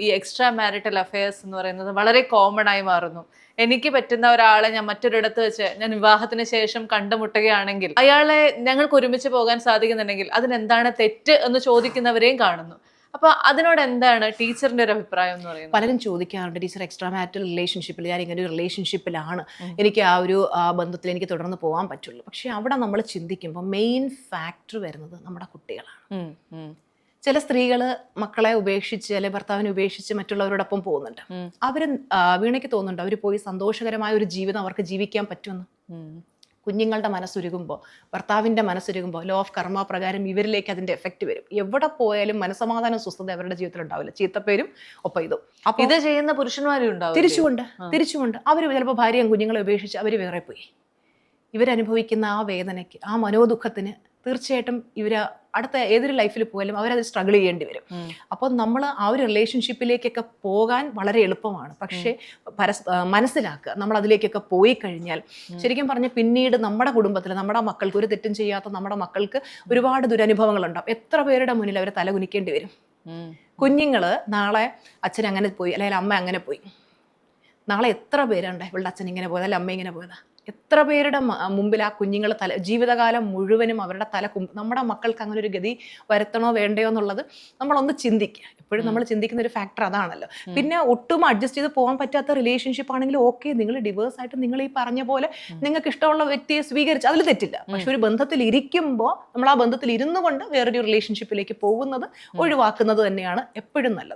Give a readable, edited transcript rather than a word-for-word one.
ഈ extra marital affairs എന്ന് പറയുന്നത് വളരെ കോമൺ ആയി മാറുന്നു. എനിക്ക് പറ്റുന്ന ഒരാളെ ഞാൻ മറ്റൊരിടത്ത് വെച്ച് ഞാൻ വിവാഹത്തിന് ശേഷം കണ്ടുമുട്ടുകയാണെങ്കിൽ അയാളെ ഞങ്ങൾക്ക് ഒരുമിച്ച് പോകാൻ സാധിക്കുന്നുണ്ടെങ്കിൽ അതിനെന്താണ് തെറ്റ് എന്ന് ചോദിക്കുന്നവരെയും കാണുന്നു. അപ്പൊ അതിനോട് എന്താണ് ടീച്ചറിന്റെ ഒരു അഭിപ്രായം എന്ന് പറയുന്നത്? പലരും ചോദിക്കാറുണ്ട്, ടീച്ചർ എക്സ്ട്രാ മാരിറ്റൽ റിലേഷൻഷിപ്പിൽ, ഞാൻ ഇങ്ങനെ ഒരു റിലേഷൻഷിപ്പിലാണ്, എനിക്ക് ആ ഒരു ബന്ധത്തിൽ എനിക്ക് തുടർന്ന് പോകാൻ പറ്റുള്ളൂ. പക്ഷെ അവിടെ നമ്മൾ ചിന്തിക്കുമ്പോൾ മെയിൻ ഫാക്ടർ വരുന്നത് നമ്മുടെ കുട്ടികളാണ്. ചില സ്ത്രീകൾ മക്കളെ ഉപേക്ഷിച്ച് അല്ലെ ഭർത്താവിനെ ഉപേക്ഷിച്ച് മറ്റുള്ളവരോടൊപ്പം പോകുന്നുണ്ട്. അവര് വീണയ്ക്ക് തോന്നുന്നുണ്ട് അവർ പോയി സന്തോഷകരമായ ഒരു ജീവിതം അവർക്ക് ജീവിക്കാൻ പറ്റുമെന്ന്. കുഞ്ഞുങ്ങളുടെ മനസ്സുരുകുമ്പോൾ, ഭർത്താവിൻ്റെ മനസ്സുരുകുമ്പോൾ ലോ ഓഫ് കർമ്മ പ്രകാരം ഇവരിലേക്ക് അതിൻ്റെ എഫക്റ്റ് വരും. എവിടെ പോയാലും മനസമാധാനം സ്വസ്ഥത അവരുടെ ജീവിതത്തിൽ ഉണ്ടാവില്ല. ചീത്തപ്പേരും ഒപ്പം ഇതും. അപ്പോൾ ഇത് ചെയ്യുന്ന പുരുഷന്മാരും ഉണ്ടാവും. തിരിച്ചുകൊണ്ട് അവർ ചിലപ്പോൾ ഭാര്യയും കുഞ്ഞുങ്ങളെ ഉപേക്ഷിച്ച് അവർ വേറെ പോയി. ഇവരനുഭവിക്കുന്ന ആ വേദനയ്ക്ക്, ആ മനോദുഃഖത്തിന് തീർച്ചയായിട്ടും ഇവർ അടുത്ത ഏതൊരു ലൈഫിൽ പോയാലും അവരത് സ്ട്രഗിൾ ചെയ്യേണ്ടി വരും. അപ്പോൾ നമ്മൾ ആ ഒരു റിലേഷൻഷിപ്പിലേക്കൊക്കെ പോകാൻ വളരെ എളുപ്പമാണ്. പക്ഷേ മനസ്സിലാക്കുക, നമ്മൾ അതിലേക്കൊക്കെ പോയി കഴിഞ്ഞാൽ ശരിക്കും പറഞ്ഞാൽ പിന്നീട് നമ്മുടെ കുടുംബത്തിൽ നമ്മുടെ മക്കൾക്ക്, ഒരു തെറ്റും ചെയ്യാത്ത നമ്മുടെ മക്കൾക്ക് ഒരുപാട് ദുരനുഭവങ്ങളുണ്ടാവും. എത്ര പേരുടെ മുന്നിൽ അവർ തല കുനിക്കേണ്ടി വരും. കുഞ്ഞുങ്ങൾ നാളെ അച്ഛൻ അങ്ങനെ പോയി, അല്ലെങ്കിൽ അമ്മ അങ്ങനെ പോയി, നാളെ എത്ര പേരുണ്ട് ഇവളുടെ അച്ഛൻ ഇങ്ങനെ പോയതാ, അല്ല അമ്മ ഇങ്ങനെ പോയതാ, എത്ര പേരുടെ മുമ്പിൽ ആ കുഞ്ഞുങ്ങൾ ജീവിതകാലം മുഴുവനും അവരുടെ നമ്മുടെ മക്കൾക്ക് അങ്ങനെ ഒരു ഗതി വരുത്തണോ വേണ്ടയോ എന്നുള്ളത് നമ്മളൊന്ന് ചിന്തിക്കുക. എപ്പോഴും നമ്മൾ ചിന്തിക്കുന്ന ഒരു ഫാക്ടർ അതാണല്ലോ. പിന്നെ ഒട്ടും അഡ്ജസ്റ്റ് ചെയ്ത് പോകാൻ പറ്റാത്ത റിലേഷൻഷിപ്പ് ആണെങ്കിൽ ഓക്കെ, നിങ്ങൾ ഡിവേഴ്സ് ആയിട്ട് നിങ്ങൾ ഈ പറഞ്ഞ പോലെ നിങ്ങൾക്ക് ഇഷ്ടമുള്ള വ്യക്തിയെ സ്വീകരിച്ച് അതിൽ തെറ്റില്ല. പക്ഷെ ഒരു ബന്ധത്തിൽ ഇരിക്കുമ്പോൾ നമ്മൾ ആ ബന്ധത്തിൽ ഇരുന്നു കൊണ്ട് വേറൊരു റിലേഷൻഷിപ്പിലേക്ക് പോകുന്നത് ഒഴിവാക്കുന്നത് തന്നെയാണ് എപ്പോഴും നല്ലത്.